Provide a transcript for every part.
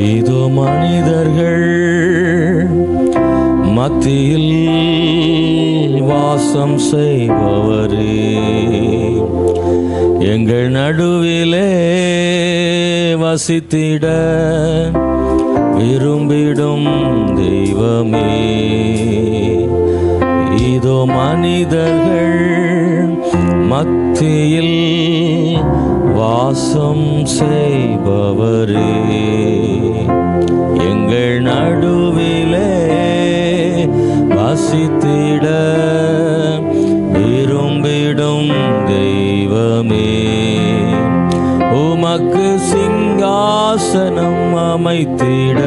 இதோ மனிதர்கள் மத்தியில் வாசம் செய்பவரே, எங்கள் நடுவிலே வசித்திட விரும்பிடும் தெய்வமே. இதோ மனிதர்கள் மத்தியில் வாசம் செய்பவரே, எங்கள் நடுவிலே வசித்திட விரும்பிடும் தெய்வமே. உமக்கு சிங்காசனம் அமைத்திட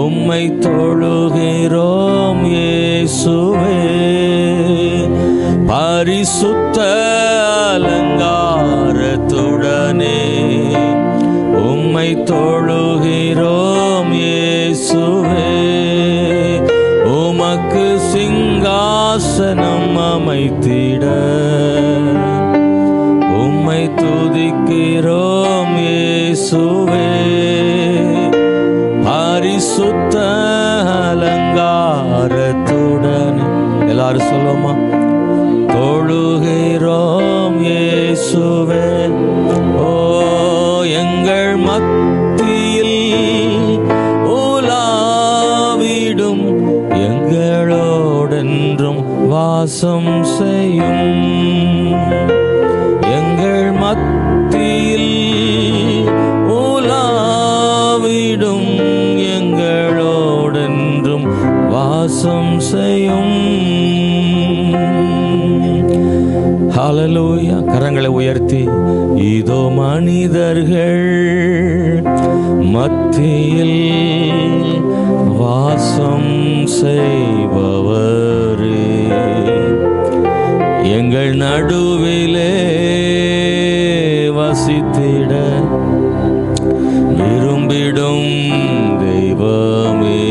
உம்மை தொழுகிறோம் இயேசுவே. பரிசுத்த அலங்காரத்துடனே உம்மை தொழுகிறோம் இயேசுவே. உமக்கு சிங்காசனம் அமைத்திட உம்மை துதிக்கிறோம் இயேசுவே. பரிசுத்த அலங்காரத்துடன் எல்லாரும் சொல்லுமா, தொழுகிறோம் இயேசுவே. ஓ எங்கள் மத்தியில் உலாவிடும் எங்களோடென்றும் வாசம் செய்யும். எங்கள் மத்தியில் உலாவிடும் எங்களோடென்றும் வாசம் செய்யும். ஹல்லேலூயா. கரங்களை உயர்த்தி இதோ மனிதர்கள் மத்தியில் வாசம் செய்பவரே, எங்கள் நடுவிலே வசித்திட விரும்பிடும் தெய்வமே.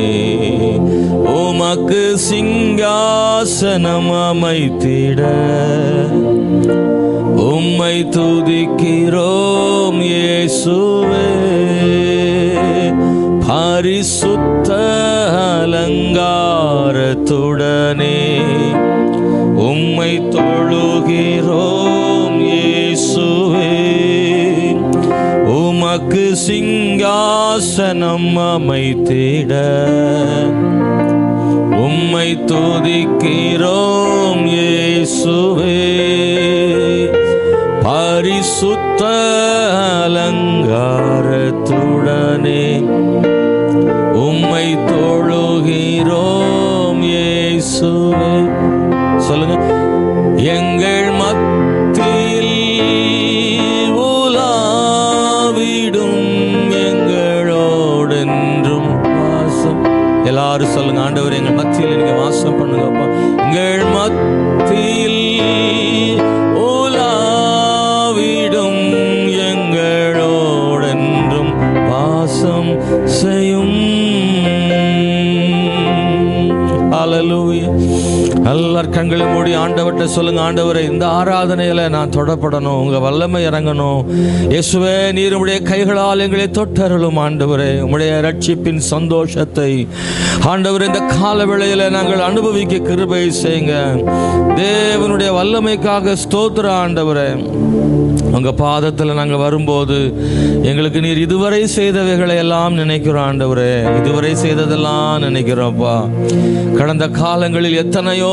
உமக்கு சிங்காசனம் அமைத்திட உம்மை துதிக்கிறோம் இயேசுவே. பரிசுத்த அலங்காரத்துடனே உம்மை தொழுகிறோம் இயேசுவே. உமக்கு சிங்காசனம் அமைத்திட உம்மை துதிக்கிறோம் இயேசுவே. பரிசுத்த அலங்காரத்துடனே உம்மை தொழுகிறோம் இயேசுவே. சொல்லுங்க, எங்கள் மத்தியில் உலாவிடும் எங்களோடென்றும் வாசம். எல்லாரும் சொல்லுங்க, ஆண்டவர் எங்கள் மத்தியில் நீங்க வாசம் பண்ணுங்கப்பா. எங்கள் மத்தியில் உலாவிடும் எங்களோடென்றும் வாசம் செய்யும். ஹல்லேலூயா. எல்லார் கண்களை மூடி ஆண்டவர்கிட்ட சொல்லுங்க, ஆண்டவரே இந்த ஆராதனையில நான் தொடப்படணும், உங்க வல்லமை இறங்கணும். இயேசுவே, நீர் உம்முடைய கைகளால் எங்களை தொட்டருளும். ஆண்டவரே, உம்முடைய ரட்சிப்பின் சந்தோஷத்தை ஆண்டவரே இந்த கால வேளையில நாங்கள் அனுபவிக்க கிருபை செய்யுங்க. தேவனுடைய வல்லமைக்காக ஸ்தோத்திரம். ஆண்டவரே, உங்க பாதத்தில் நாங்கள் வரும்போது எங்களுக்கு நீர் இதுவரை செய்தவைகளை எல்லாம் நினைக்கிறோம். ஆண்டவரே, இதுவரை செய்ததெல்லாம் நினைக்கிறோம்ப்பா. கடந்த காலங்களில் எத்தனையோ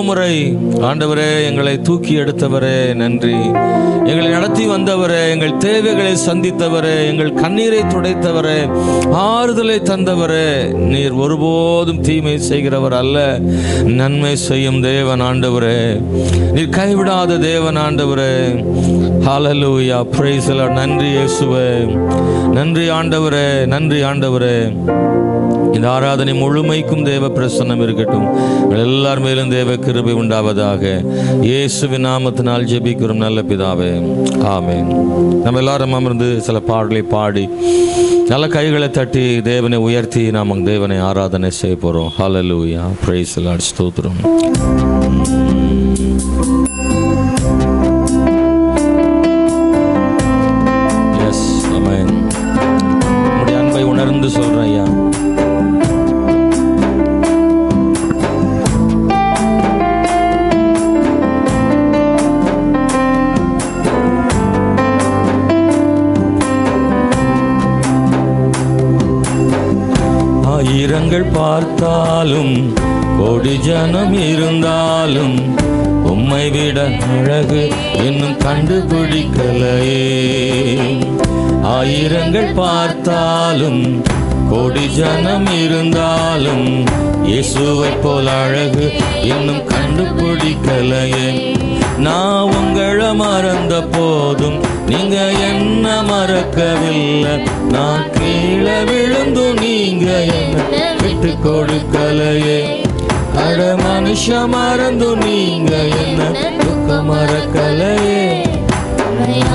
முறை ஆண்டவரே எங்களை தூக்கி எடுத்தவரே நன்றி. எங்களை நடத்தி வந்தவரே, எங்கள் தேவைகளை சந்தித்தவரே, எங்கள் கண்ணீரை துடைத்தவரே, ஆறுதலை தந்தவரே, நீர் ஒருபோதும் தீமை செய்கிறவர் அல்ல, நன்மை செய்யும் தேவன். ஆண்டவரே, நீர் கைவிடாத தேவன். ஆண்டவரே, ஹல்லேலூயா, பிரைஸ் தி லார்ட். நன்றி இயேசுவே, நன்றி ஆண்டவரே, நன்றி ஆண்டவரே. இந்த ஆராதனை முழுமைக்கும் தேவ பிரசன்னம் இருக்கட்டும். எல்லார் மேலும் தேவ கிருபை உண்டாவதாக. இயேசுவின் நாமத்தினால் ஜெபிக்கிறோம் நல்ல பிதாவே, ஆமென். நம்ம எல்லாரும் அமர்ந்து சில பாடலை பாடி நல்ல கைகளை தட்டி தேவனை உயர்த்தி நாம் தேவனை ஆராதனை செய்ய போறோம். ஹல்லேலூயா, பிரைஸ் தி லார்ட், ஸ்தோத்திரம். எஸ், ஆமென். ஆயிரங்கள் பார்த்தாலும் கோடி ஜனம் இருந்தாலும் உம்மை விட அழகு இன்னும் கண்டுபிடிக்கலையே. ஆயிரங்கள் பார்த்தாலும் கோடி ஜனம் இருந்தாலும் இயேசுவை போல் அழகு இன்னும் கண்டுபிடிக்கலையே. நான் உங்களை மறந்த போதும் நீங்க என்ன மறக்கவில்லை. நான் கீழே விழுந்தும் நீங்க என்ன விட்டு கொடுக்கலையே. அட மனுஷ மறந்தும் நீங்க என்ன துக்க மறக்கலையே.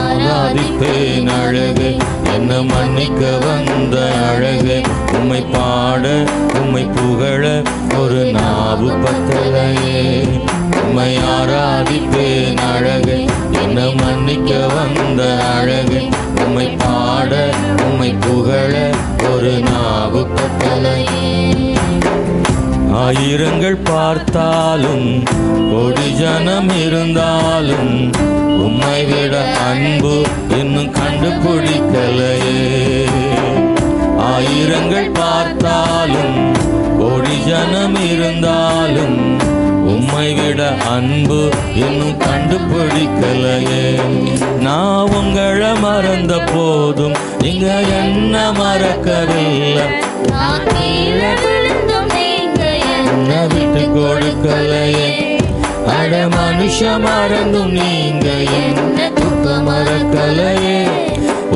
ஆராதிப்பேன் அழகு என்ன மன்னிக்க வந்த அழகு. உம்மை பாட உம்மை புகழ ஒரு நாவு பத்தலையே. உம்மை ஆராதிப்பேன் அழகு என்ன மன்னிக்க வந்த அழகு. உம்மை பாட உம்மை புகழ ஒரு நாவு பத்தலையே. ஆயிரங்கள் பார்த்தாலும் கோடி ஜனம் இருந்தாலும் உம்மை விட அன்பு இன்னும் கண்டுபிடிக்கலையே. ஆயிரங்கள் பார்த்தாலும் கோடி ஜனம் இருந்தாலும் உம்மை விட அன்பு இன்னும் கண்டுபிடிக்கலையே. நான் உங்களை மறந்த போதும் நீங்க என்ன மறக்கவில்லை. விட்டு கொடுக்கலையே. அட மனுஷ மறந்தும் நீங்க என்ன துக்க மறக்கலையே.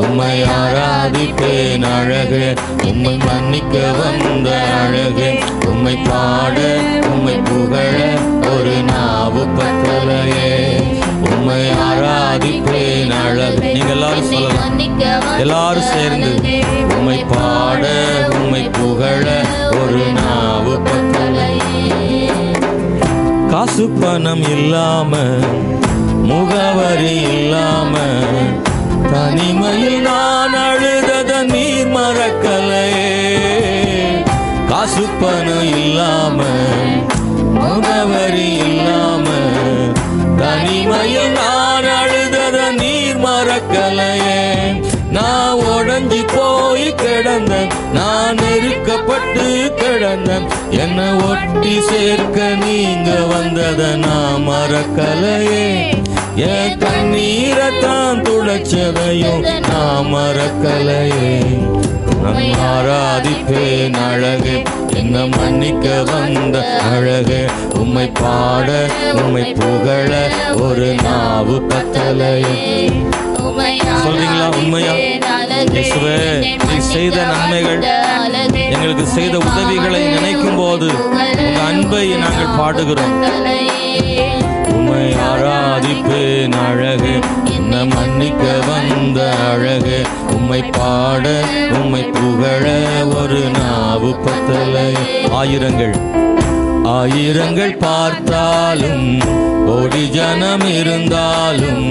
உம்மை ஆராதிப்பேன் அழகு உம்மை மன்னிக்க வந்த அழகு. உம்மை பாட உம்மை புகழ ஒரு நாவு பத்தலையே. உம்மை ஆராதிப்பேன் அழகு. நீங்க எல்லாரும் சொல்லலாம், எல்லாரும் சேர்ந்து உம்மை பாட உம்மை புகழ ஒரு நாவு பத்தலையே. காசு பணம் இல்லாம முகவரி இல்லாம தனிமையில் நான் அழுதத நீர் மறக்கலையே. காசு பணம் இல்லாம முகவரி இல்லாம தனிமையில் நான் அழுதத நீர் மறக்கலையே. நான் உடஞ்சி போய் கிடந்தேன், நான் நெருக்கப்பட்டு கிடந்தேன். என்னை ஒட்டி சேர்க்க நீங்க வந்தத நான் மறக்கலையே. என் கண்ணீரை தான் துடைச்சதையும் நான் மறக்கலையே. நான் ஆராதிப்பேன் அழகு என்ன மன்னிக்க வந்த அழகு. உம்மை பாட உம்மை புகழ ஒரு நாவு பத்தலையே. சொல்றீங்களா உண்மையா? இயேசுவே, நீ செய்த நன்மைகள், எங்களுக்கு செய்த உதவிகளை நினைக்கும் போது உங்க அன்பை நாங்கள் பாடுகிறோம். உம்மை ஆராதிப்பேன் அழகு என்ன மன்னிக்க வந்த அழகு. உம்மை பாட உம்மை புகழ ஒரு நாவு பத்தலையே. ஆயிரங்கள் பார்த்தாலும் கோடி ஜனம் இருந்தாலும்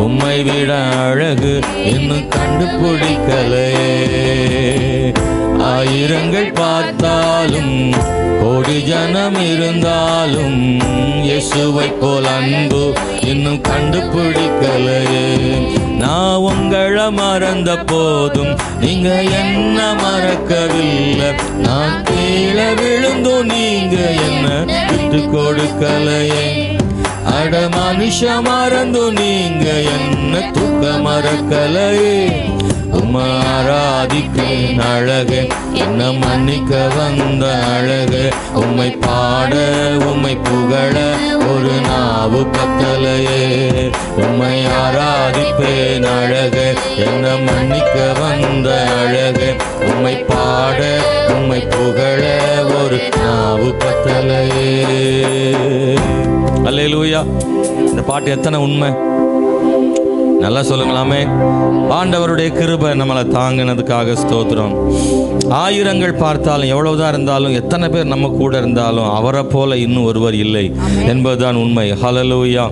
உம்மை விட அழகு இன்னும் கண்டுபிடிக்கலையே. ஆயிரங்கள் பார்த்தாலும் கோடி ஜனம் இருந்தாலும் இயேசுவை போல் அன்பு இன்னும் கண்டுபிடிக்கலையே. நான் உங்களை மறந்த போதும் நீங்க என்ன மறக்கவில்லை. நான் கீழே விழுந்தும் நீங்க என்ன விட்டு கொடுக்கலையே. அட மனுஷ மறந்தும் நீங்க என்ன துக்க மறக்கலையே. உம்மை ஆராதிப்பேன் அழகு என்ன மன்னிக்க வந்த அழகு. உம்மை பாட உம்மை புகழ ஒரு நாவு பத்தலையே. உம்மை ஆராதிப்பேன் அழகு என்ன மன்னிக்க வந்த அழகு. உம்மை பாட உம்மை புகழ ஒரு நாவு பத்தலையே. அல்லேலூயா. இந்த பாட்டு எத்தனை உண்மை நல்லா சொல்லுங்களாமே. ஆண்டவருடைய கிருபை நம்மளை தாங்கினதுக்காக ஸ்தோத்திரம். ஆயிரங்கள் பார்த்தாலும் எவ்வளவுதான் இருந்தாலும் எத்தனை பேர் நம்ம கூட இருந்தாலும் அவரை போல இன்னும் ஒருவர் இல்லை என்பதுதான் உண்மை. ஹல்லேலூயா.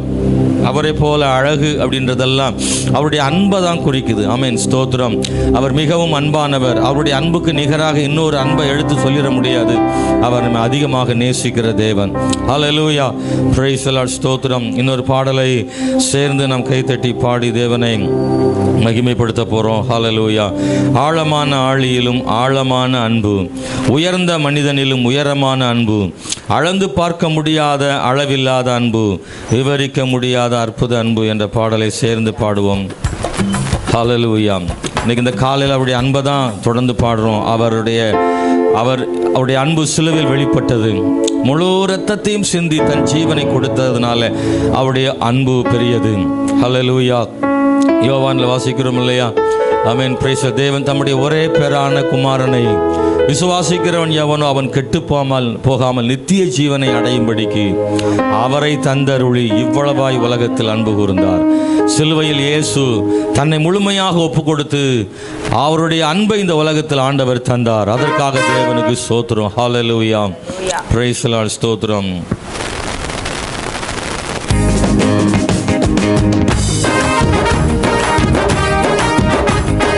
அவரை போல அழகு அப்படின்றதெல்லாம் அவருடைய அன்பை தான் குறிக்குது. ஆமென், ஸ்தோத்திரம். அவர் மிகவும் அன்பானவர். அவருடைய அன்புக்கு நிகராக இன்னொரு அன்பை எடுத்து சொல்லிட முடியாது. அவர் நம்ம அதிகமாக நேசிக்கிற தேவன். ஹல்லேலூயா, பிரைஸ் தி லார்ட், ஸ்தோத்திரம். இன்னொரு பாடலை சேர்ந்து நாம் கைத்தட்டி பாடி தேவனை மகிமைப்படுத்த போகிறோம். ஹல்லேலூயா. ஆழமான ஆழியிலும் ஆழமான அன்பு, உயர்ந்த மனிதனிலும் உயரமான அன்பு, அளந்து பார்க்க முடியாத அளவில்லாத அன்பு, விவரிக்க முடியாத அற்புத அன்பு என்ற பாடலை சேர்ந்து பாடுவோம். ஹல்லேலூயா. இன்னைக்கு இந்த காலையில் அவருடைய அன்பை தான் தொடர்ந்து பாடுறோம். அவருடைய அன்பு சிலுவையில் வெளிப்பட்டது. முழு இரத்தத்தையும் சிந்தி தன் ஜீவனை கொடுத்ததுனால அவருடைய அன்பு பெரியது. ஹல்லேலூயா. யோவானில் வாசிக்கிறோம் இல்லையா? ஆமென், பிரைஸ் தி லார்ட். தேவன் தம்முடைய ஒரே பேரான குமாரனை விசுவாசிக்கிறவன் எவனோ அவன் கெட்டு போகாமல் நித்திய ஜீவனை அடையும்படிக்கு அவரை தந்தருளி இவ்வளவாய் உலகத்தில் அன்பு கூர்ந்தார். சிலுவையில் இயேசு தன்னை முழுமையாக ஒப்பு கொடுத்து அவருடைய அன்பை இந்த உலகத்தில் ஆண்டவர் தந்தார். அதற்காக தேவனுக்கு ஸ்தோத்திரம். ஹல்லேலூயா, பிரைஸ் தி லார்ட், ஸ்தோத்திரம்.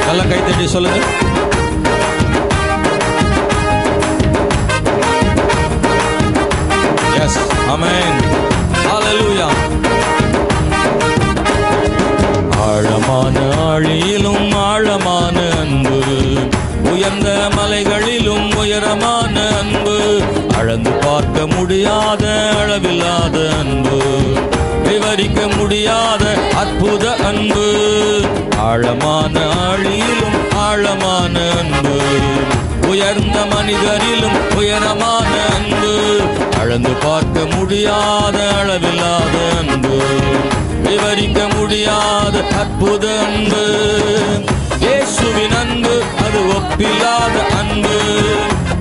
நல்லா கைத்தட்டி சொல்லுங்க. Yes, amen, hallelujah. ஆழமான ஆழியிலும் ஆழமான அன்பு, உயர்ந்த மலைகளிலும் உயரமான அன்பு, அளந்து பார்க்க முடியாத அளவில்லாத அன்பு, விவரிக்க முடியாத அற்புத அன்பு. ஆழமான ஆழியிலும் ஆழமான அன்பு, உயர்ந்த மனிதரிலும் உயரமான அன்பு, அளந்து பார்க்க முடியாத அளவில்லாத அன்பு, விவரிக்க முடியாத அற்புத அன்பு. இயேசுவின் அன்பு அது ஒப்பில்லாத அன்பு,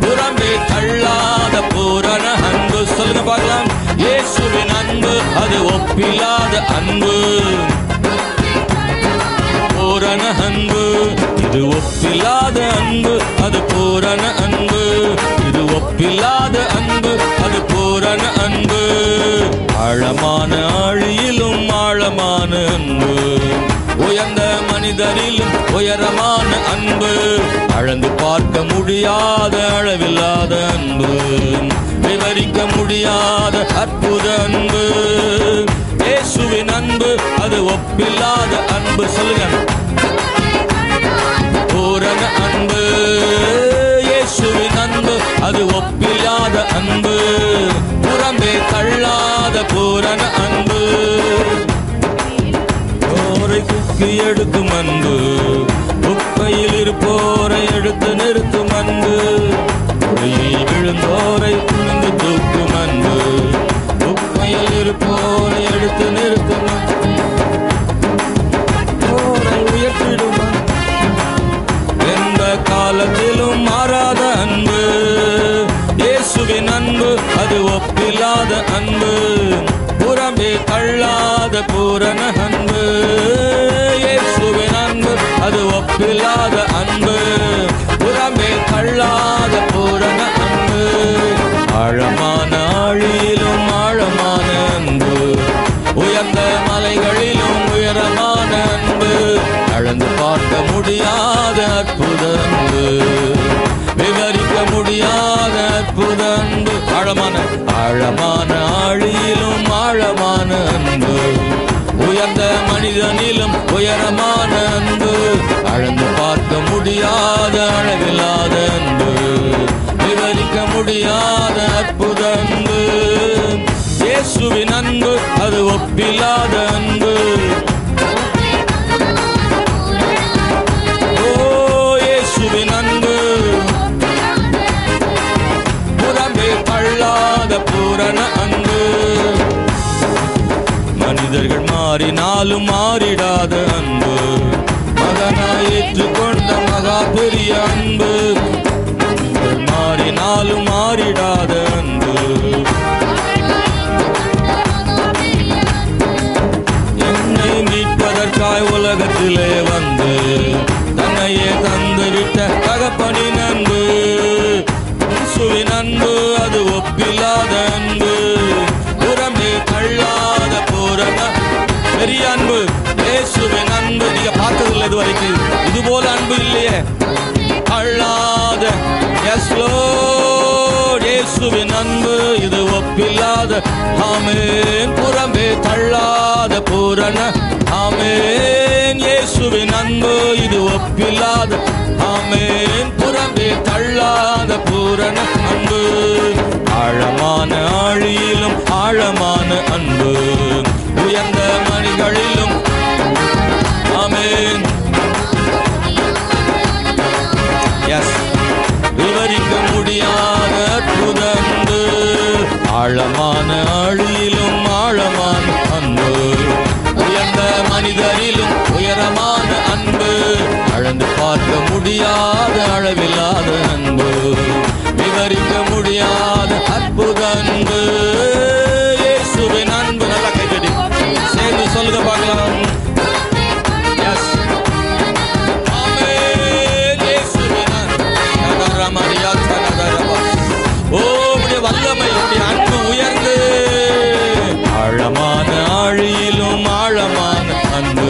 புறம்பே தள்ளாத பூரண அன்பு. சொல்லுங்க பார்க்கலாம். இயேசுவின் அன்பு அது ஒப்பில்லாத அன்பு, பூரண அன்பு. இது ஒப்பில்லாத அன்பு அது பூரண அன்பு, இது ஒப்பில்லாத அன்பு அது பூரண அன்பு. ஆழமான ஆழியிலும் ஆழமான அன்பு, உயர்ந்த மனிதரிலும் உயரமான அன்பு, அளந்து பார்க்க முடியாத அளவில்லாத அன்பு, விவரிக்க முடியாத அற்புத அன்பு. இயேசுவின் அன்பு அது ஒப்பில்லாத அன்பு. சொல்லுங்க, பூரண அன்பு. இயேசுவின் அன்பு அது ஒப்பில்லாத அன்பு, புறம்பே தள்ளாத பூரண அன்பு. போரை குக்கி எடுக்கும் அன்பு, குப்பையில் இருப்போரை எடுத்து நிறுத்தும் அன்பு, குழியில் விழுந்தோரை குனிந்து தூக்கும் அன்பு, குப்பையில் இருப்போரை எடுத்து நிறுத்தும் அன்பு, போரை உயர்த்திடும் எந்த காலத்திலும் மாறாத அன்பு. இயேசுவின் அன்பு அது ஒப்பில்லாத அன்பு, புறம்பே தள்ளாத பூரண அன்பு. இயேசுவின் அன்பு அது ஒப்பில்லாத அன்பு, புறம்பே தள்ளாத பூரண அன்பு. ஆழமான ஆழியிலும் ஆழமான அன்பு, உயர்ந்த மலைகளிலும் உயரமான அன்பு, அளந்து பார்க்க முடியாத அற்புத அன்பு, விவரிக்க முடியாத அற்புத அன்பு. ஆழமான ஆழியிலும் ஆழமான அன்பு, உயர்ந்த மனிதனிலும் உயரமான அன்பு, அளந்து பார்க்க முடியாத அளவில்லாத அன்பு, விவரிக்க முடியாத அற்புத அன்பு. இயேசுவின் அன்பு அது ஒப்பில்லாத அன்பு. இயேசுவின் அன்பு புறம்பே தள்ளாத பூரண அன்பு. மனிதர்கள் மாறினாலும் மாறிடாத அன்பு, மகனாய் ஏற்றுக்கொண்ட மகா பெரிய அன்பு. மாறினாலும் மாறிடாத அன்பு, என்னை மீட்பதற்காய் உலகத்திலே வந்து தன்னையே தந்துவிட்ட தகப்பனின் அன்பு. இயேசுவின் அன்பு அது ஒப்பில்லாத அன்பு, புறம்பே தள்ளாத பூரண எஸ் லார்ட். இயேசுவின் அன்பு இது ஒப்பில்லாத ஆமென். புறம்பே தள்ளாத பூரண ஆமென். இயேசுவின் அன்பு இது ஒப்பில்லாத ஆமென். புறம்பே தள்ளாத பூரண அன்பு. ஆழமான ஆழியிலும் ஆழமான அன்பு. உயர்ந்த மணிகளிலும் ஆமென். எஸ் விவரிக்க முடியாத அற்புத அன்பு. ஆழமான ஆழியிலும் ஆழமான அன்பு. உயர்ந்த மனிதரிலும் உயரமான அன்பு. அளந்து பார்க்க முடியாத அளவில்லாத அன்பு. விவரிக்க முடியாத அற்புத அன்பு. இயேசுவின் அன்பு. நல்லா கைத்தடி சேர்ந்து சொல்லுங்க பார்க்கலாம். எஸ் ஆமென். இயேசுவின் அன்பு. ஓ உடைய வல்லமை உடைய அன்பு உயர்ந்து ஆழமான ஆழியிலும் ஆழமான அன்பு.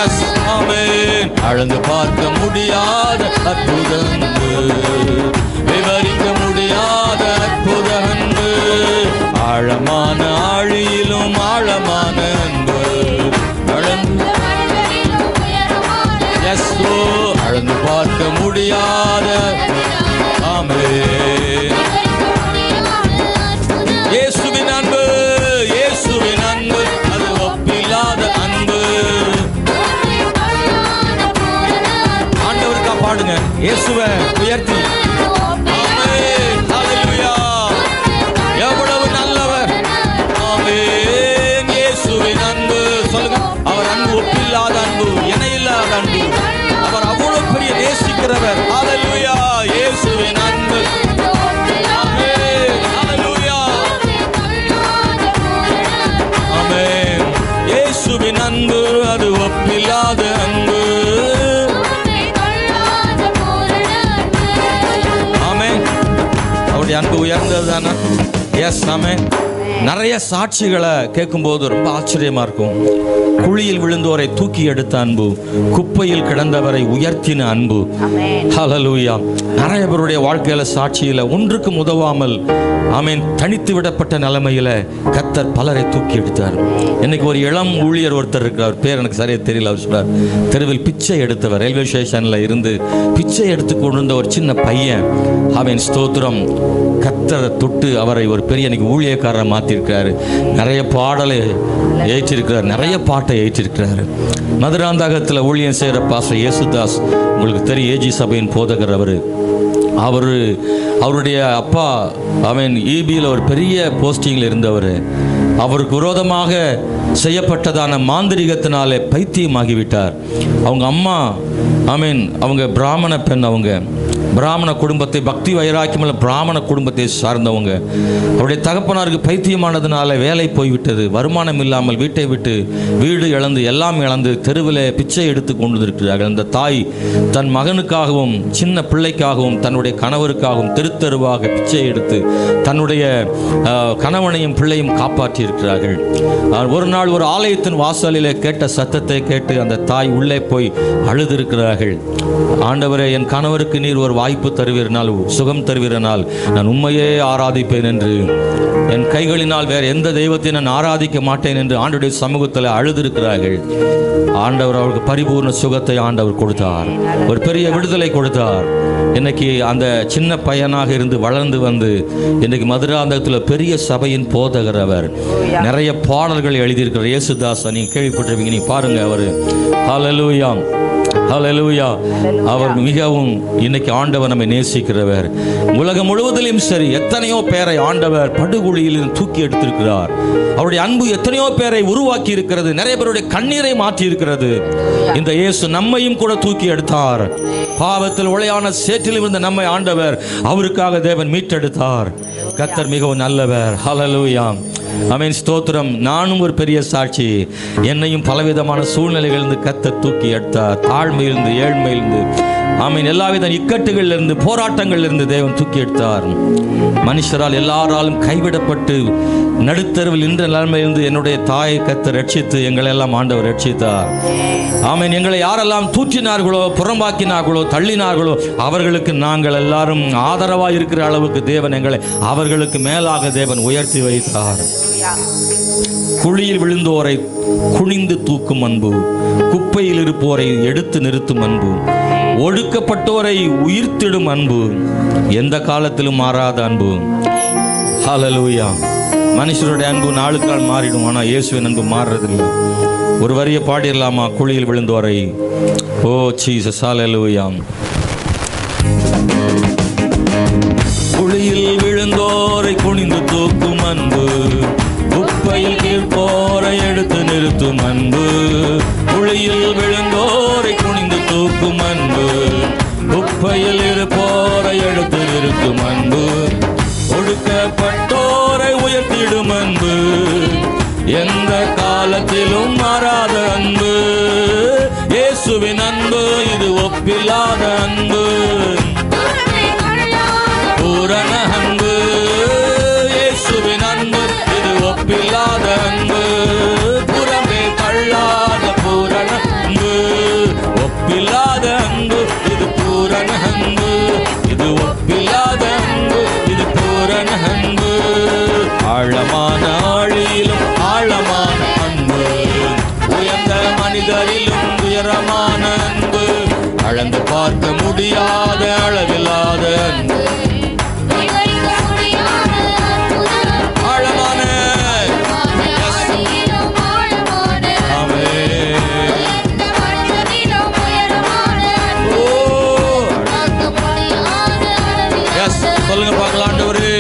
எஸ் ஆமென். அளந்து பார்க்க முடியாத அற்புத அன்பு. விவரிக்க முடியாத அற்புத அன்பு. ஆழமான ஆழியிலும் ஆழமான அன்பு. எஸ் ஓ அளந்து பார்க்க முடியாத ஆமென். இயேசுவின் அன்பு. இயேசுவின் அன்பு அது ஒப்பில்லாத அன்பு. ஆண்டவருக்கா பாடுங்க. இயேசுவை உயர்த்தி ஆமென். ஹல்லேலூயா. எவ்வளவு நல்லவர் ஆமென். இயேசுவின் அன்பு சொல்லுங்க. அவர் அன்பு ஒப்பில்லாத அன்பு, இணையில்லாத அன்பு. அவர் அவ்வளவு பெரிய நேசிக்கிறவர். ஹல்லேலூயா. இயேசுவின் அன்பு ஆமென். ஹல்லேலூயா. ஆமென். இயேசுவின் அன்பு அது ஒப்பில்லாத அன்பு. ஆமென். அவருடைய அன்பு உயர்ந்தது தானே? எஸ் ஆமென். நிறைய சாட்சிகளை கேட்கும்போது ரொம்ப ஆச்சரியமா இருக்கும். குழியில் விழுந்தோரை தூக்கி எடுத்த அன்பு, குப்பையில் கிடந்தவரை உயர்த்தின அன்பு. ஹல்லேலூயா. நிறைய பேருடைய வாழ்க்கையில சாட்சியில ஒன்றுக்கும் உதவாமல் ஆமென் தனித்து விடப்பட்ட நிலைமையில கர்த்தர் பலரை தூக்கி எடுத்தார். இன்னைக்கு ஒரு இளம் ஊழியர் ஒருத்தர் இருக்கிறார். பேர் எனக்கு சரியா தெரியல. அவர் சொல்றார், தெருவில் பிச்சை எடுத்தவர். ரயில்வே ஸ்டேஷன்ல இருந்து பிச்சை எடுத்து கொண்டிருந்த ஒரு சின்ன பையன் ஆமென் ஸ்தோத்திரம் கர்த்தரை தொட்டு அவரை ஒரு பெரிய இன்னைக்கு ஊழியக்காரரை மாற்றிருக்கிறாரு. நிறைய பாடலை ஏற்றிருக்கிறார், நிறைய பாட்டை ஏற்றிருக்கிறாரு. மதுராந்தகத்தில் ஊழியம் செய்கிற பாஸ்டர் இயேசுதாஸ் உங்களுக்கு தெரியும், ஏஜி சபையின் போதகர். அவருடைய அப்பா அவன் ஈபியில் ஒரு பெரிய போஸ்டிங்கில் இருந்தவர். அவருக்கு விரோதமாக செய்யப்பட்டதான மாந்திரிகத்தினாலே பைத்தியமாகிவிட்டார். அவங்க அம்மா அவங்க பிராமண பெண். அவங்க பிராமண குடும்பத்தை, பக்தி வைராக்கியமுள்ள பிராமண குடும்பத்தை சார்ந்தவங்க. அவருடைய தகப்பனாருக்கு பைத்தியமானதுனால வேலை போய்விட்டது. வருமானம் இல்லாமல் வீட்டை விட்டு வீடு இழந்து எல்லாம் இழந்து தெருவில் பிச்சை எடுத்து கொண்டு இருக்கிறார்கள். அந்த தாய் தன் மகனுக்காகவும் சின்ன பிள்ளைக்காகவும் தன்னுடைய கணவருக்காகவும் தெருத்தெருவாக பிச்சை எடுத்து தன்னுடைய கணவனையும் பிள்ளையும் காப்பாற்றி இருக்கிறார்கள். ஒரு நாள் ஒரு ஆலயத்தின் வாசலில் கேட்ட சத்தத்தை கேட்டு அந்த தாய் உள்ளே போய் அழுதிருக்கிறார்கள். ஆண்டவரே, என் கணவருக்கு நீர் ஒரு வாய்ப்பு தருவீரனால், சுகம் தருவீரனால் நான் உண்மையே ஆராதிப்பேன் என்று, என் கைகளினால் வேறு எந்த தெய்வத்தை நான் ஆராதிக்க மாட்டேன் என்று ஆண்டவருடைய சமூகத்தில் அழுதிருக்கிறார்கள். ஆண்டவர் அவருக்கு பரிபூர்ண சுகத்தை ஆண்டவர் கொடுத்தார். ஒரு பெரிய விடுதலை கொடுத்தார். இன்னைக்கு அந்த சின்ன பையனாக இருந்து வளர்ந்து வந்து இன்னைக்கு மதுராந்தகத்தில் பெரிய சபையின் போதகர். அவர் நிறைய பாடல்கள் எழுதியிருக்கிறார். இயேசுதாஸ் நீங்க கேள்விப்பட்டிருப்பீங்க, நீங்க பாருங்க. அவர் ஹல்லேலூயா ஹல்லேலூயா. அவர் மிகவும் இன்னைக்கு ஆண்டவர் நம்மை நேசிக்கிறவர். உலகம் முழுவதிலும் சரி எத்தனையோ பேரை ஆண்டவர் படுகுழியில் தூக்கி எடுத்திருக்கிறார். அவருடைய அன்பு எத்தனையோ பேரை உருவாக்கி இருக்கிறது. நிறைய பேருடைய கண்ணீரை மாற்றி இருக்கிறது. இந்த இயேசு நம்மையும் கூட தூக்கி எடுத்தார். பாவத்தில் உளையான சேற்றில் இருந்த நம்மை ஆண்டவர் அவருக்காக தேவன் மீட்டெடுத்தார். கர்த்தர் மிகவும் நல்லவர். ஹல்லேலூயா. ஆமென் ஸ்தோத்திரம். நானும் ஒரு பெரிய சாட்சி. என்னையும் பலவிதமான சூழ்நிலைகளிலிருந்து கர்த்தர் தூக்கி எடுத்தார். தாழ்மையிலிருந்து, ஏழ்மையிலிருந்து, ஆமீன். எல்லாவித இக்கட்டுகளில் இருந்து, போராட்டங்களில் இருந்து தேவன் தூக்கி எடுத்தார். மனுஷரால் எல்லாராலும் கைவிடப்பட்டு நடுத்தருவில் நின்ற நிலைமையிலிருந்து என்னுடைய தாயை கர்த்தர் ரட்சித்து எங்களை எல்லாம் ஆண்டவர் ரட்சித்தார். ஆமீன். எங்களை யாரெல்லாம் தூற்றினார்களோ, புறம்பாக்கினார்களோ, தள்ளினார்களோ அவர்களுக்கு நாங்கள் எல்லாரும் ஆதரவாக இருக்கிற அளவுக்கு தேவன் எங்களை அவர்களுக்கு மேலாக தேவன் உயர்த்தி வைத்தார். குழியில் விழுந்தோரை குனிந்து தூக்கும் அன்பு, குப்பையில் இருப்போரை எடுத்து நிறுத்தும் அன்பு, ஒடுக்கப்பட்டோரை உயிர்த்திடும் அன்பு, எந்த காலத்திலும் மாறாத அன்பு. ஹல்லேலூயா. மனுஷருடைய அன்பு நாளுக்கு நாள் மாறிடும், ஆனால் இயேசுவின் அன்பு மாறுறதில்லை. ஒரு வரியை பாடிடலாமா? குழியில் விழுந்தோரை. ஓ ஜீசஸ், ஹல்லேலூயா. குழியில் விழுந்தோரை குனிந்து தூக்கும் அன்பு, குப்பையில் கீழ்ப்போரை எடுத்து நிறுத்தும் அன்பு. குழியில் விழுந்தோரை குனிந்து தூக்கும் அன்பு, குப்பையில் இருப்போரை எடுத்து நிறுத்தும் அன்பு, ஒடுக்கப்பட்டோரை உயர்த்திடும் அன்பு, எந்த காலத்திலும் மாறாத அன்பு. இயேசுவின் அன்பு இது ஒப்பில்லாத அன்பு, பூரண அன்பு. இயேசுவின் அன்பு இது ஒப்பில்லாத அன்பு, புறமே தள்ளாத பூரண அன்பு. ஒப்பில்லாத அன்பு இது பூரண அன்பு, இது ஒப்பில்லாத அன்பு, இது பூரண அன்பு. ஆழமான ஆழியிலும் ஆழமான அன்பு, உயர்ந்த மனிதரிலும் உயரமான அன்பு, அளந்து பார்க்க முடியாத அளவில்லாத அன்பு. சொல்லுங்க பார்க்கலாம். ஆண்டவரே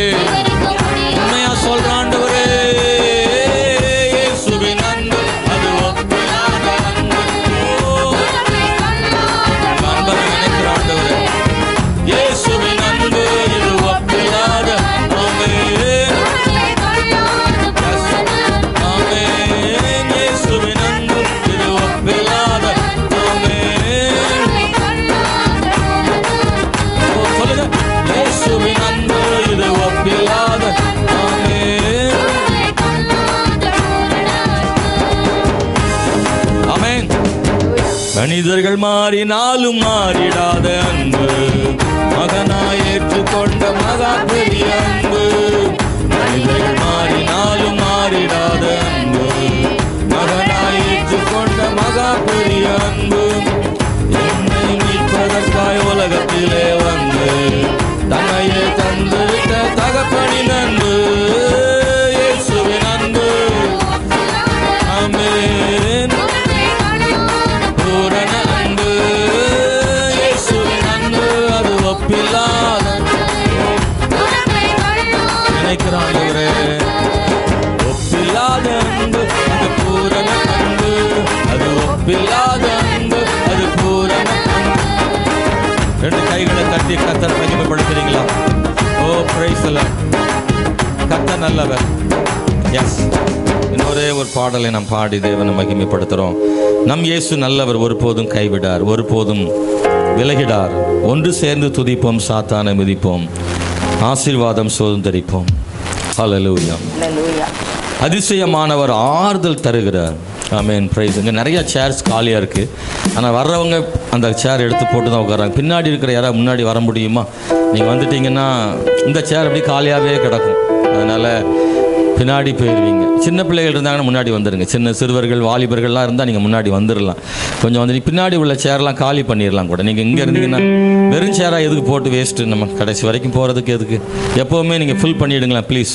உண்மையா சொல்ற ஆண்டவரே, இயேசுவின் அன்பு அது ஒப்பில்லாத அன்பு. அன்பரை நினைக்கிற ஆண்டவரே, இயேசுவின் அன்பு இது ஒப்பில்லாத. ஆமென், ஆமென். இயேசுவின் அன்பு இது ஒப்பில்லாத. ஆமென். சொல்லுங்க, இயேசுவின் அன்பு இது ஒப்பில்லாத. ஆமென், ஆமென். மனிதர்கள் மாறினாலும் மாறிடாத அன்பு, மகனாய் ஏற்றுக்கொண்ட மகா பெரிய அன்பு. மனிதர்கள் மாறினாலும் மாறிடாத அன்பு, மகனாய் ஏற்றுக்கொண்ட மகா பெரிய அன்பு. என்னை மீட்பதற்காய் உலகத்திலே வந்து தன்னையே தந்துவிட்ட தகப்பனின் அன்பு, இயேசுவின் அன்பு. ஆமென். பூரண அன்பு, இயேசுவின் அன்பு அது ஒப்பில்லாத. நினைக்கிறான் இவரே, ஒப்பில்லாத அன்பு அது பூரண அன்பு, அது ஒப்பில்லாத அன்பு, அது பூரண அன்பு. ரெண்டு கைகளை தட்டி கர்த்தரை மகிமைப்படுத்துறீங்களா? ஓ பிரைஸ் தி லார்ட். கர்த்தர் நல்லவர். எஸ், இன்னொரே ஒரு பாடலை நாம் பாடி தேவனை மகிமைப்படுத்துகிறோம். நம் இயேசு நல்லவர், ஒருபோதும் கைவிடார், ஒருபோதும் விலகிடார். ஒன்று சேர்ந்து துதிப்போம், சாத்தானை மிதிப்போம், ஆசீர்வாதம் சுதந்தரிப்போம். ஹல்லேலூயா. அதிசயமானவர், ஆறுதல் தருகிறார். ஆமென், பிரைஸ். இங்கே நிறைய சேர்ஸ் காலியாக இருக்குது, ஆனால் வர்றவங்க அந்த சேர் எடுத்து போட்டு தான் உட்காராங்க. பின்னாடி இருக்கிற யாராவது முன்னாடி வர முடியுமா? நீங்கள் வந்துட்டீங்கன்னா இந்த சேர் அப்படி காலியாகவே கிடக்கும், அதனால் பின்னாடி போயிடுவீங்க. சின்ன பிள்ளைகள் இருந்தாங்கன்னா முன்னாடி வந்துடுங்க. சின்ன சிறுவர்கள் வாலிபர்கள்லாம் இருந்தால் நீங்கள் முன்னாடி வந்துடலாம். கொஞ்சம் வந்து பின்னாடி உள்ள சேர்லாம் காலி பண்ணிடலாம் கூட. நீங்கள் இங்கே இருந்தீங்கன்னா வெறும் சேராக எதுக்கு போட்டு வேஸ்ட்டு, நம்ம கடைசி வரைக்கும் போகிறதுக்கு எதுக்கு? எப்போவுமே நீங்கள் ஃபுல் பண்ணிவிடுங்களேன் ப்ளீஸ்.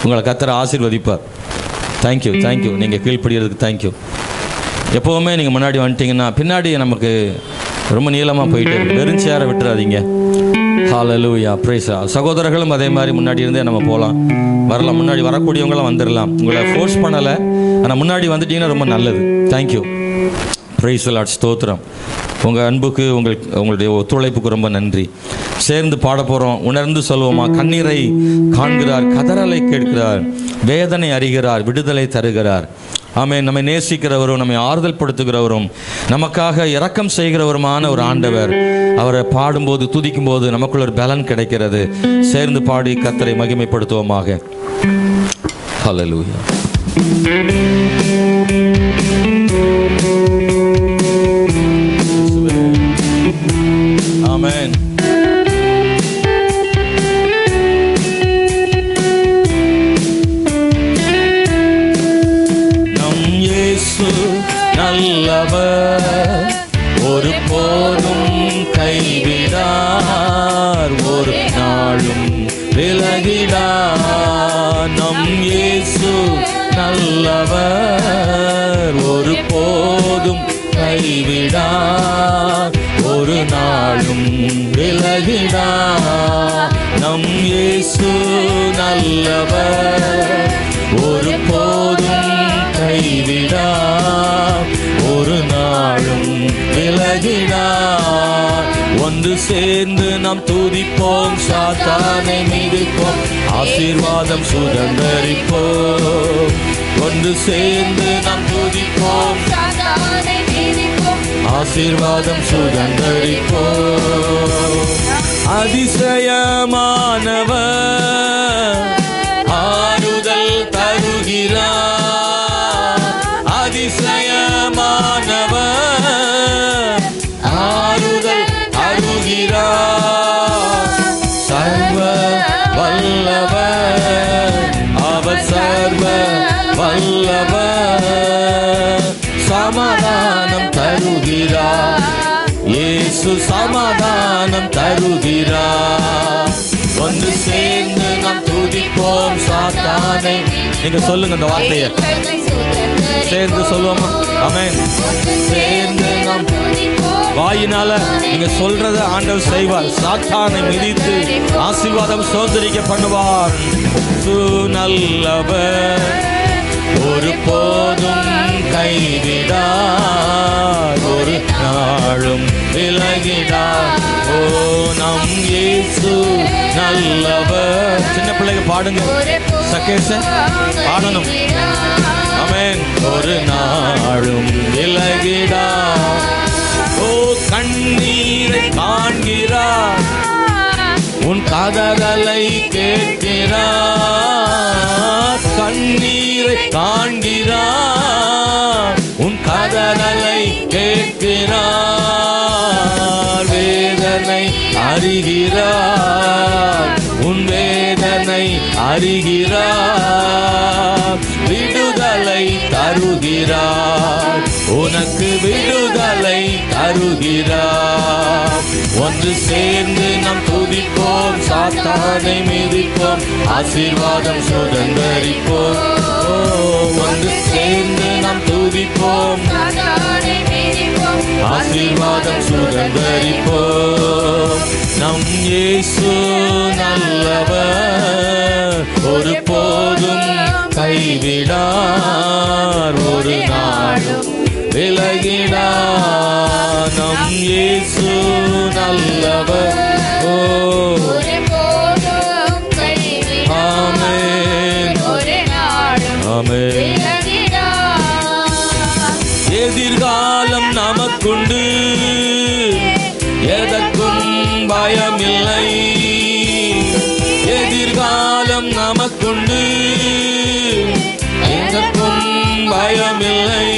உங்களை கர்த்தர் ஆசீர்வதிப்பார். Thank you, thank you. நீங்கள் கீழ்ப்படிகிறதுக்கு தேங்க்யூ. எப்போவுமே நீங்கள் முன்னாடி வந்துட்டிங்கன்னா பின்னாடி நமக்கு ரொம்ப நீளமாக போயிட்டு வெறும் சேரை விட்டுறாதீங்க. ஹல்லேலூயா, பிரைஸ். சகோதரர்களும் அதே மாதிரி முன்னாடி இருந்தே நம்ம போகலாம், வரலாம். முன்னாடி வரக்கூடியவங்களாம் வந்துடலாம். உங்களை ஃபோர்ஸ் பண்ணலை, ஆனால் முன்னாடி வந்துட்டீங்கன்னா ரொம்ப நல்லது. Thank you, praise the Lord. ஸ்தோத்திரம். உங்கள் அன்புக்கு உங்களுடைய ஒத்துழைப்புக்கு ரொம்ப நன்றி. சேர்ந்து பாட போகிறோம். உணர்ந்து சொல்வோமா? கண்ணீரை காண்கிறார், கதறலை கேட்கிறார், வேதனை அறிகிறார், விடுதலை தருகிறார். ஆமென். நம்மை நேசிக்கிறவரும் நம்மை ஆறுதல் படுத்துகிறவரும் நமக்காக இரக்கம் செய்கிறவருமான ஒரு ஆண்டவர். அவரை பாடும்போது துதிக்கும் போது நமக்குள்ள ஒரு பலன் கிடைக்கிறது. சேர்ந்து பாடி கர்த்தரை மகிமைப்படுத்துவோமாக. ஹல்லேலூயா. ஆமென். நல்லவர், ஒரு போதும் கைவிடார், ஒரு நாளும் விலகிடார். நம் இயேசு நல்லவர், ஒரு போதும் கைவிடார், ஒரு நாளும் விலகிடார். நம் இயேசு நல்லவர், ஒரு போதும் கைவிடார், ஒரு நாளும் விலகிடார். ஒன்று சேர்ந்து நாம் துதிப்போம், சாத்தானை மிதிப்போம், ஆசீர்வாதம் சுதந்தரிப்போம். ஒன்று சேர்ந்து நாம் துதிப்போம், சாத்தானை மிதிப்போம், ஆசீர்வாதம் சுதந்தரிப்போம். அதிசயமானவர் ஆறுதல் தருகிறார், அதிசயமானவர் ஆறுதல் தருகிறார். சர்வ வல்லவர் அவர், சர்வ வல்லவர் சமாதானம் தருகிறார். இயேசு சமாதானம் தருகிறார். ஒன்று சேர்ந்து நாம் துதிப்போம், சாத்தானை. நீங்க சொல்லுங்க அந்த வார்த்தையை சேர்ந்து சொல்லுவோமா? ஆமென். சேர்ந்து நாம் வாயினால நீங்க சொல்றத ஆண்டவர் செய்வார். சாத்தானை மிதித்து ஆசீர்வாதம் சுதந்திரிக்க பண்ணுவார். நல்லவர், ஒரு போதும் கைவிடார், ஒரு நாளும் விலகிடார். ஓ நம் இயேசு நல்லவர். சின்ன பிள்ளைங்க பாடுங்க, சகேஷ் பாடணும். ஆமென். ஒரு நாளும் விலகிடார். ஓ கண்ணீரை காண்கிறார், உன் கதறலை கேட்கிறார். கண்ணீரை காண்கிறார், உன் கதறலை கேட்கிறார். வேதனை அறிகிறார், உன் வேதனை அறிகிறார். விடுதலை தருகிறார், உனக்கு விடுதலை தருகிறார். ஒன்று சேர்ந்து நாம் துதிப்போம், சாத்தானை மிதிப்போம், ஆசீர்வாதம் சுதந்தரிப்போம். ஒன்று சேர்ந்து நாம் துதிப்போம், ஆசீர்வாதம் சுதந்தரிப்போம். நம் இயேசு நல்லவர், ஒரு போதும் கைவிடார், ஒரு நாளும் விலகிடார். நம் இயேசு நல்லவர். ஓ ஆமென், ஆமென். எதிர்காலம் நமக்குண்டு, எதற்கும் பயமில்லை. எதிர்காலம் நமக்குண்டு, எதற்கும் பயமில்லை.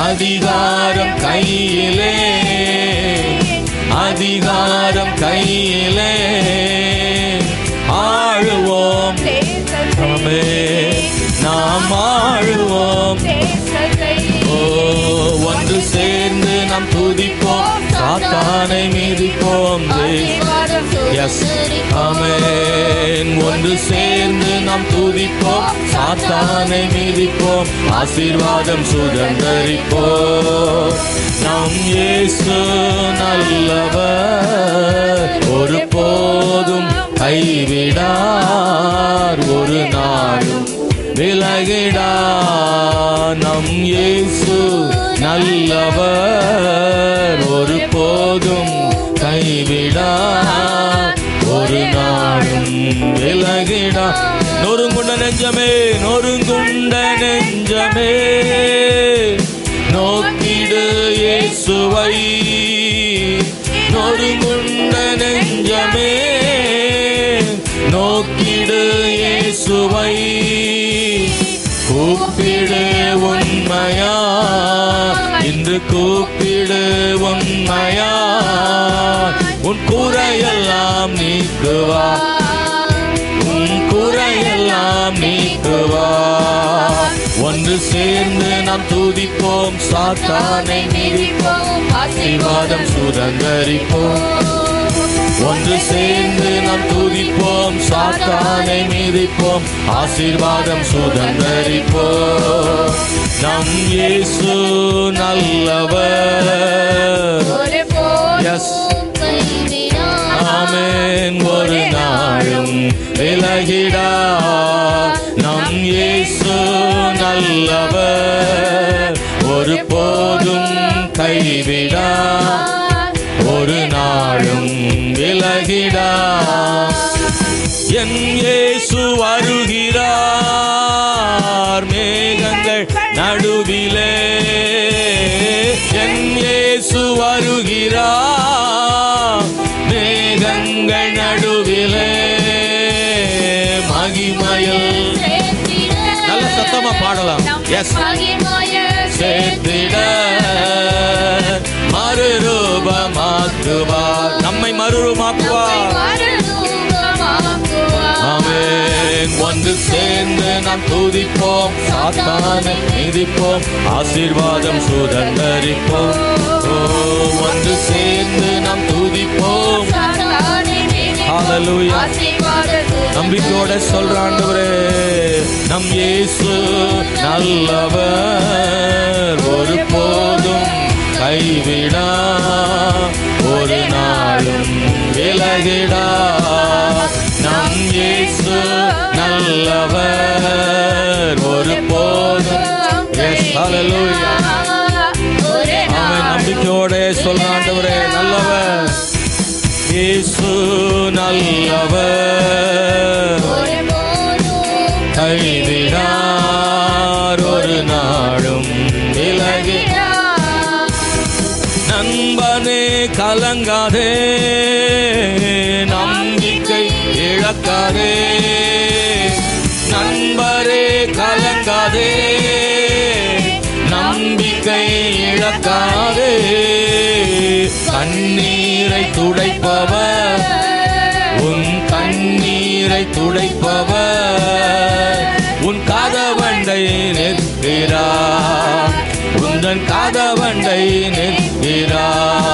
அதிகாரம் கையிலே, அதிகாரம் கையிலே. ஆளுவோம், நாம் ஆளுவோம். ஓ ஒன்று சேர்ந்து நாம் துதிப்போம், சாத்தானை மிதிப்போம். எஸ் ஆமென். ஒன்று சேர்ந்து நாம் துதிப்போம், சாத்தானை மிதிப்போம், ஆசீர்வாதம் சுதந்தரிப்போம். நம் இயேசு நல்லவர், ஒரு போதும் கைவிடார், ஒரு நாளும் விலகிடார். நம் இயேசு நல்லவர், ஒரு போதும் கைவிடார், ஒரு நாளும் விலகிடார். நொறுங்குண்ட நெஞ்சமே, நொறுங்குண்ட நெஞ்சமே, நொறுங்குண்ட நெஞ்சமே நோக்கிடு இயேசுவை, கூப்பிடு உண்மையா, இன்று கூப்பிடு உண்மையா, உன் குறையெல்லாம் நீக்குவா, உன் குறையெல்லாம் நீக்குவா. ஒன்று சேர்ந்து நாம் துதிப்போம், சாத்தானை மிதிப்போம், ஆசீர்வாதம் சுதந்தரிப்போம். ஒன்று சேர்ந்து நாம் துதிப்போம், சாத்தானை மிதிப்போம், ஆசீர்வாதம் சுதந்தரிப்போம். நம் இயேசு நல்லவர். எஸ் ஆமென். ஒரு நாளும் விலகிடா. நம் இயேசு நல்லவர், ஒரு போதும் கைவிடா, ஒரு நாளும் விலகிடா. என் இயேசு வருகிறார் மேகங்கள் நடுவிலே, என் இயேசு வருகிறார் மேகங்கள் நடுவிலே. மகிமையில் நல்ல சத்தமா பாடலாம். எஸ் சேர்த்திட மறுரூபமாக்குவார், நம்மை மறுரூபமாக்குவார். ஆமென். ஒன்று சேர்ந்து நாம் துதிப்போம், சாத்தானை மிதிப்போம், ஆசீர்வாதம் சுதந்தரிப்போம். ஒன்று சேர்ந்து நாம் துதிப்போம். ஹல்லேலூயா. நம்பிக்கையோட சொல்ற ஆண்டவரே, நம் இயேசு நல்லவர், ஒரு போதும் கைவிடா, ஒரு நாளும் விலகிடா. நம் இயேசு நல்லவர், ஒரு போதும். ஹல்லேலூயா. ஆமென். நம்பிக்கையோட சொல்ற ஆண்டவரே, நல்லவர் இயேசு நல்லவர், கைவிடார், ஒரு நாளும் விலகிடார். நண்பனே கலங்காதே, நம்பிக்கை இழக்காதே. நண்பரே கலங்காதே, நம்பிக்கை இழக்காதே. கண்ணீரை துடைப்பவர், உன் கண்ணீரை துடைப்பவர், உன் கதவண்டை நிற்கிறார், உந்தன் கதவண்டை நிற்கிறார்.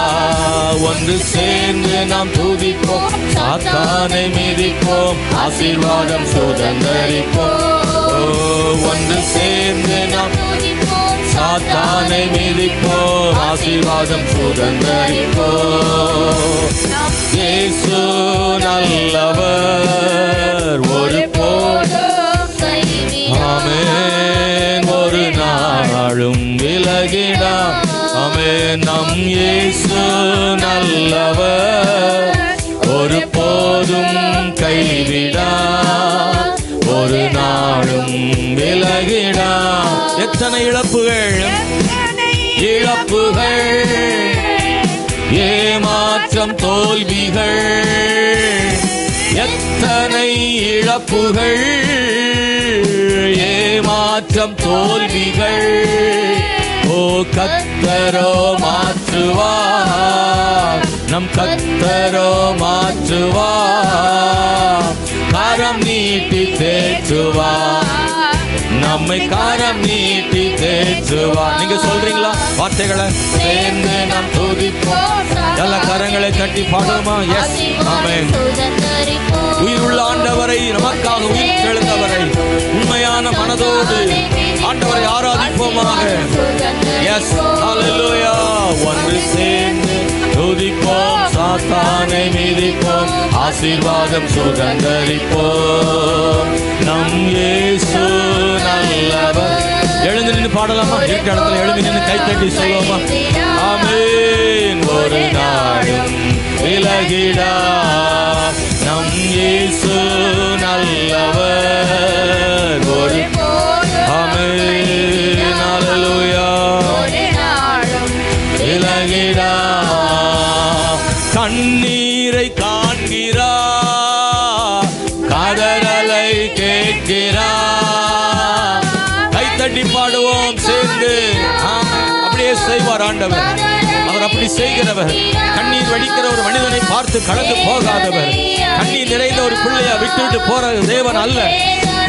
ஒன்று சேர்ந்து நாம் துதிப்போம், சாத்தானை மிதிப்போம், ஆசீர்வாதம் சுதந்தரிப்போம். ஒன்று சேர்ந்து நாம் சாத்தானை மிதிப்போம், ஆசீர்வாதம் சுதந்தரிப்போம். இயேசு நல்லவர், ஒரு போதும் ஆமென், ஒரு நாளும் விலகிடா. ஆமென். நம் இயேசு நல்லவர், ஒரு போதும் கைவிடா, ஒரு நாளும் விலகிடா. எத்தனை இழப்புகள், இழப்புகள், ஏமாற்றம், தோல்விகள், எத்தனை இழப்புகள், ஏமாற்றம், தோல்விகள். ஓ கர்த்தரோ மாற்றுவார், நம் கர்த்தரோ மாற்றுவார், கரம் நீட்டி தேற்றுவார், நம்மை காரம் நீட்டி தேற்றுவார். நீங்க சொல்றீங்களா வார்த்தைகளை? சேர்ந்து நாம் துதிப்போம், எல்லா கரங்களை தட்டி பாடுமா? Yes amen. உயிருள்ள ஆண்டவரை, நமக்காக உயிர் தெழுந்தவரை உண்மையான மனதோடு ஆண்டவரை ஆராதிப்போமாக. எஸ் ஹல்லேலூயா. ஒன்று சேர்ந்து துதிப்போம், சாத்தானை மிதிப்போம், ஆசீர்வாதம் சுதந்தரிப்போம். நம் இயேசு நல்லவர். எழுந்து நின்று பாடலாமா? இருக்கிற இடத்துல எழுந்து நின்று கை தட்டி சொல்லுவோமா? ஆமென். ஒரு நாளும் விலகிடா, நம் இயேசு நல்லவர், ஒரு ஆமென். ஹல்லேலூயா. விலகிடா. செய்கிறவர், கண்ணீர் வடிக்கிற ஒரு மனிதனை பார்த்து கடந்து போகாதவர், கண்ணீர் நிறைந்த ஒரு பிள்ளையை விட்டுவிட்டு போற தேவன் அல்ல.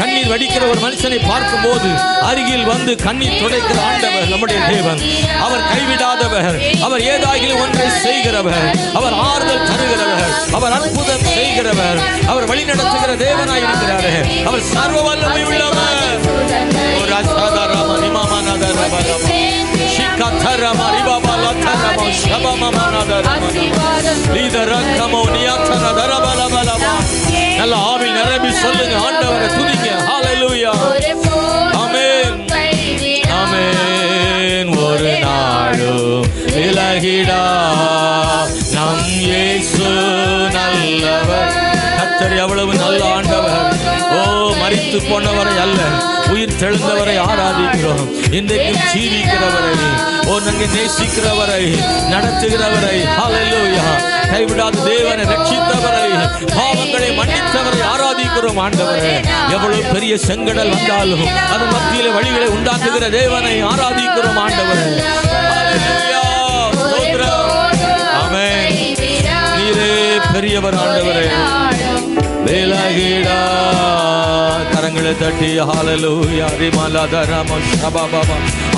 கண்ணீர் வடிக்கிற ஒரு மனுஷனை பார்க்கும் போது அருகில் வந்து கண்ணீர் துடைக்கிற ஆண்டவர் நம்முடைய தேவன். அவர் கைவிடாதவர், அவர் ஏதாகிலும் ஒன்றை செய்கிறவர், அவர் ஆறுதல் தருகிறவர், அவர் அற்புதம் செய்கிறவர், அவர் வழி நடத்துகிற தேவனாய் இருக்கிறார். அவர் சர்வ வல்லமை உள்ளவர். நல்ல ஆவில் நிரம்பி சொல்லுங்க, ஆண்டவரை துதிங்க. ஹல்லேலூயா, ஆமென், ஆமென். ஒரு நாளும் விலகிடா நம் இயேசு நல்லவர். கர்த்தர் எவ்வளவு நல்ல ஆண்டவர். ஓ, மரித்து போனவரை அல்ல, உயிர் தெழுந்தவரை ஆராதிக்கிறோம். இன்றைக்கும் ஜீவிக்கிறவரை, ஓ நன்கு நேசிக்கிறவரை, நடத்துகிறவரை, ஹல்லேலூயா, கைவிடாத தேவனை, ரட்சித்தவரை, பாவங்களை மன்னித்தவரை ஆராதிக்கிறோம். ஆண்டவரே, எவ்வளவு பெரிய செங்கடல் வந்தாலும் அது மத்தியிலே வழிகளை உண்டாக்குகிற தேவனை ஆராதிக்கிறோம். ஆண்டவரே, ஹல்லேலூயா, ஸ்தோத்திரம், ஆமென். நீரே பெரியவர் ஆண்டவரே. வேலாகிடா கரங்களை தட்டி ஹல்லேலூயா. ரிமலதரம ஷபபப.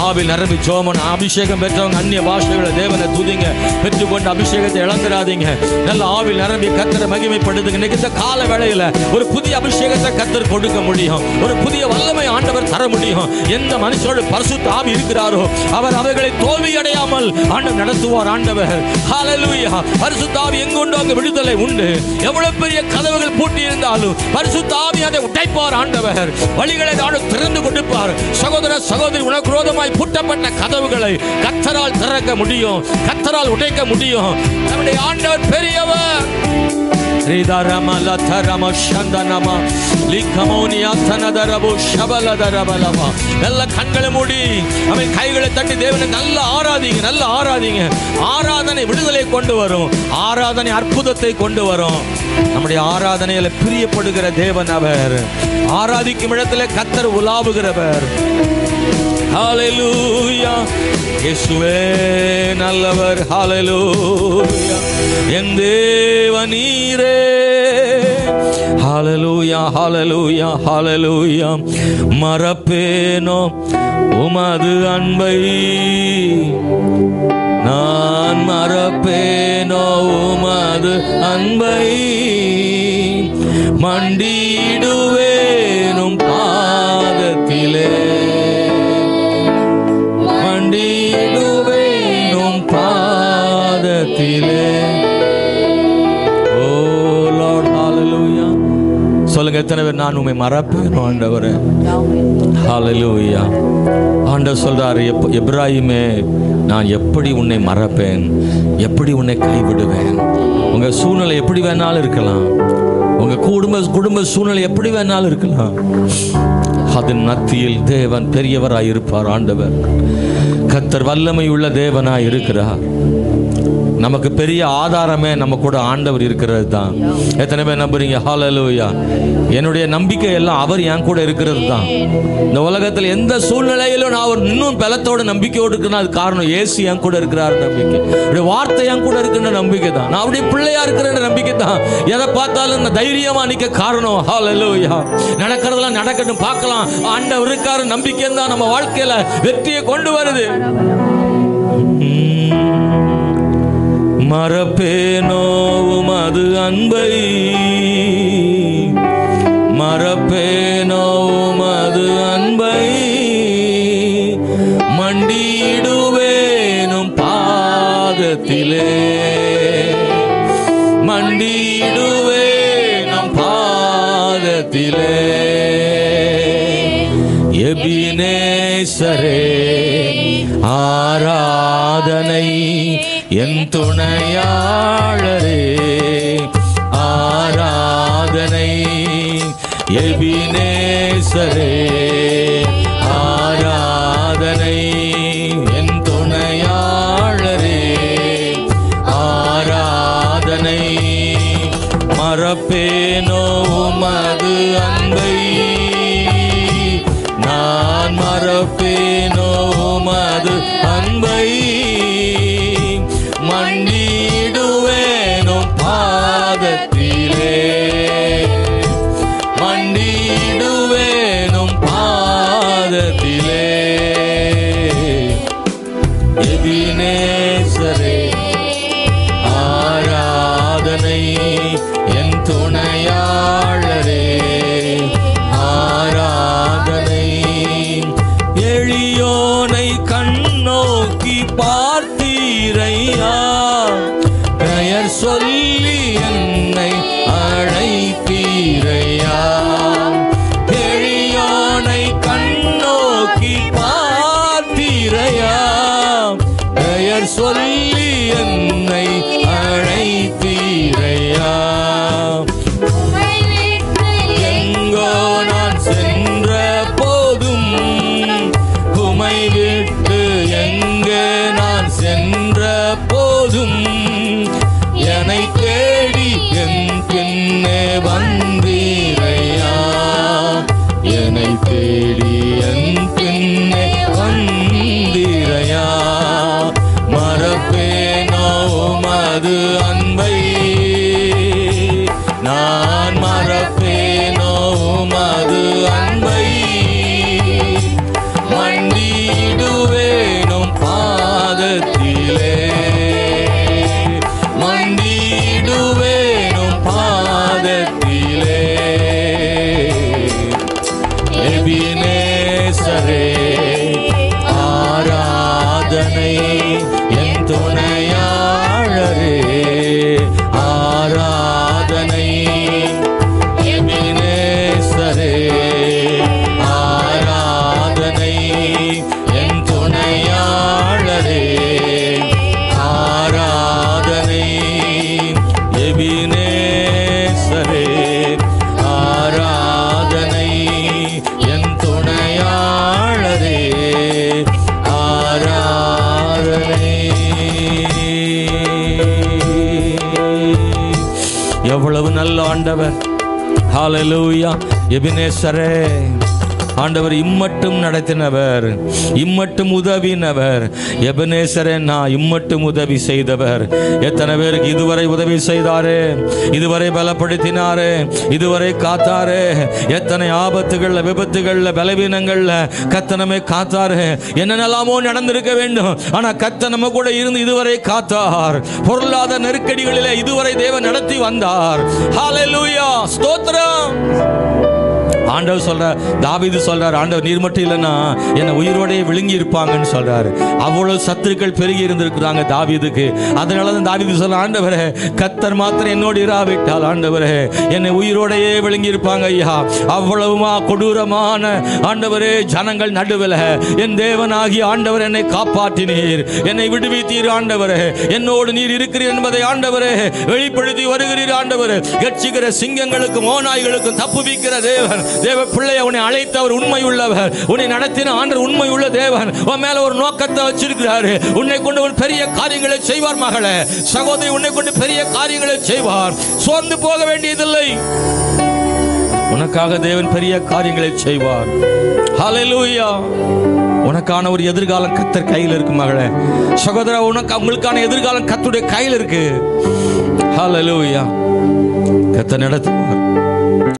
ஆவில் நிரம்பி ஜோமன் அபிஷேகம் பெற்றவங்க அந்நிய பாஷைகளை தேவனை துதிங்க. பெற்றுக்கொண்ட அபிஷேகத்தை இழந்துடாதீங்க. நல்ல ஆவில் நிரம்பி கர்த்தரை மகிமைப்படுத்துங்க. இன்னைக்கு இந்த கால வேளையில ஒரு புதிய அபிஷேகத்தை கர்த்தர் கொடுக்க முடியும். ஒரு புதிய வல்லமை ஆண்டவர் தர முடியும். எந்த மனுஷனோட பரிசுத்த ஆவி இருக்கிறாரோ அவர் அவைகளை தோல்வி அடையாமல் ஆண்டவர் நடத்துவார். ஆண்டவர், ஹல்லேலூயா. பரிசுத்த ஆவி எங்கு உண்டோ அங்கு விடுதலை உண்டு. எவ்வளவு பெரிய கதவுகள் பூட்டி இருந்தாலும் பரிசுத்த ஆவி அதை உடைப்பார். ஆண்டவர் வழிகளை திறந்து கொடுப்பார். சகோதர சகோதரி, உனக்கு விரோதமாய் பூட்டப்பட்ட கதவுகளை கர்த்தரால் திறக்க முடியும், கர்த்தரால் உடைக்க முடியும். நம்முடைய ஆண்டவர் பெரியவர். நல்ல கண்களை மூடி அவன் கைகளை தட்டி தேவனை நல்ல ஆராதிங்க, நல்ல ஆராதிங்க. ஆராதனை விடுதலை கொண்டு வரும், ஆராதனை அற்புதத்தை கொண்டு வரும். நம்முடைய ஆராதனையில பிரியப்படுகிற தேவன் அவர். ஆராதிக்கும் இடத்துல கர்த்தர் உலாவுகிறவர். ஹல்லேலூயா, இயேசுவே நல்லவர். ஹல்லேலூயா, என் தேவன் நீரே. ஹல்லேலூயா, ஹல்லேலூயா, ஹல்லேலூயா. மறப்பேனோ உமது அன்பை, நான் மறப்பேனோ உமது அன்பை, மண்டிடுவேனும் பாதத்திலே, மண்டிடுவேனும் பாதத்திலே. ஓ லார்ட், ஹல்லேலூயா. சொல்லுங்க, எத்தனை பேர் நான் உம்மை மறப்பேன் ஆண்டவரே? ஹல்லேலூயா. ஆண்டவர் சொல்றாரு, எப்ராயிமே, நான் எப்படி உன்னை மறப்பேன், எப்படி உன்னை கைவிடுவேன். உங்க சூழ்நிலை எப்படி வேணாலும் இருக்கலாம், உங்க குடும்ப சூழ்நிலை எப்படி வேணாலும் இருக்கலாம். அதன் மத்தியில் தேவன் பெரியவராய் இருப்பார். ஆண்டவர் கர்த்தர் வல்லமை உள்ள தேவனாய் இருக்கிறார். நமக்கு பெரிய ஆதாரமே நம்ம கூட ஆண்டவர் இருக்கிறது தான். எத்தனை பேர் நம்புறீங்க? ஹல்லேலூயா. என்னுடைய நம்பிக்கை எல்லாம் அவர் என் கூட இருக்கிறது தான். இந்த உலகத்தில் எந்த சூழ்நிலையிலும் நான் இன்னும் பலத்தோட நம்பிக்கையோடு இருக்கிறேன். அது காரணம் இயேசு என் கூட இருக்கிறார் நம்பிக்கை, அவருடைய வார்த்தை என் கூட இருக்கிற நம்பிக்கை தான். நான் அவருடைய பிள்ளையா இருக்கிற நம்பிக்கை தான். எதை பார்த்தாலும் இந்த தைரியமா நிக்க காரணம் ஹல்லேலூயா. நடக்கிறதெல்லாம் நடக்கட்டும், பார்க்கலாம், ஆண்டவர் இருக்காரு நம்பிக்கை தான் நம்ம வாழ்க்கையில வெற்றியை கொண்டு வருது. மறப்பேனோ உமது அன்பை, மறப்பேனோ உமது அன்பை, மண்டிடுவேனும் பாதத்திலே, மண்டிடுவேனும் பாதத்திலே. எபினேசரே ஆராதனை, என் துணையாளரே ஆராதனை. எபினேசரே ஆராதனை, என் துணையாளரே ஆராதனை. மறப்பேனோ உமது அன்பை, நான் மறப்பேனோ உமது அன்பை, மண் மண்டிடுவேனும் பாதத்திலே, மண்டிடுவேனும் பாதத்திலே. எபினேசரே ஆராதனை, என் துணையாளரே ஆராதனை. எளியோனை கண்ணோக்கி பார்த்தீரையா, பெயர் சொல்லி என்னை அழைத்தீரையா. எளியோனை கண்ணோக்கி பார்த்தீரையா, பெயர் சொல்லி என்னை அழைத்தீரையா. எங்கோ நான் சென்ற போதும், உமை விட்டு எங்கே நான் சென்ற போதும், என்னை தேடி என் பின்னே வந்தீரையா, என்னை தேடி என் பின்னே வந்தீரையா. மறப்பேனோ உமது அன்பை, நான் மறப்பேனோ உமது அன்பை. மண்டிடுவேனும் பாதத்திலே, மண்டிடுவேனும் பாதத்திலே. எபினேசரே ஆராதனை, என் துணையாளரே ஆராதனை. எபினேசரே ஆராதனை, என் துணையாளரே ஆராதனை. எபினேசரே ஆராதனை, என் துணையாளரே ஆராதனை. எவ்வளவு நல்ல ஆண்டவர்! ஹல்லேலூயா! எபினேசரே, ஆண்டவர் இம்மட்டும் நடத்தினவர், இம்மட்டும் உதவினவர். எபனேசரே, நான் இம்மட்டும் உதவி செய்தவர். எத்தனை பேருக்கு இதுவரை உதவி செய்தாரே, இதுவரை பலப்படுத்தினாரே, இதுவரை காத்தாரே. எத்தனை ஆபத்துகள்ல, விபத்துகள்ல, பலவீனங்கள்ல கத்தனமே காத்தாரு. என்னென்னலாமோ நடந்திருக்க வேண்டும், ஆனா கத்த நம்ம கூட இருந்து இதுவரை காத்தார். பொருளாதார நெருக்கடிகளிலே இதுவரை தேவன் நடத்தி வந்தார். ஹல்லேலூயா! ஸ்தோத்திரம். ஆண்டவர் சொல்றார், தாவீது சொல்றார், ஆண்டவர் நீர் மட்டும் இல்லைன்னா என்னை உயிரோடையே விழுங்கி இருப்பாங்கன்னு சொல்றாரு. அவ்வளவு சத்துருக்கள் பெருகி இருந்திருக்கிறாங்க தாவீதுக்கு. அதனாலதான் தாவீது சொல்ற, ஆண்டவரே கர்த்தர் மாத்திரம் என்னோடு இராவிட்டால் ஆண்டவரே என்னை உயிரோடையே விழுங்கி இருப்பாங்க ஐயா. அவ்வளவுமா கொடூரமான ஆண்டவரே ஜனங்கள் நடுவில் என் தேவனாகி ஆண்டவர் என்னை காப்பாற்றினீர், என்னை விடுவித்தீர் ஆண்டவரே. என்னோடு நீர் இருக்கிறீர் என்பதை ஆண்டவரே வெளிப்படுத்தி வருகிறீர் ஆண்டவரே. கட்சிக்கிற சிங்கங்களுக்கும் ஓநாய்களுக்கும் தப்புவிக்கிற தேவன், தேவ பிள்ளையை உன்னை அழைத்தவர் உண்மை உள்ளவர், உன்னை நடத்தின ஆண்டவர் உண்மை உள்ள தேவன். உன் மேல ஒரு நோக்கத்தை வச்சிருக்கிறாரு. உன்னை கொண்டு ஒரு பெரிய காரியங்களை செய்வார் மகளே, சகோதரி, உன்னை கொண்டு பெரிய காரியங்களை செய்வார். சோர்ந்து போக வேண்டியதில்லை, உனக்காக தேவன் பெரிய காரியங்களை செய்வார். ஹல்லேலூயா! உனக்கான ஒரு எதிர்காலம் கர்த்தர் கையில் இருக்கு மகளே, சகோதரா, உங்களுக்கான எதிர்காலம் கர்த்தருடைய கையில் இருக்கு. ஹல்லேலூயா! கர்த்தர் நடத்துவார்.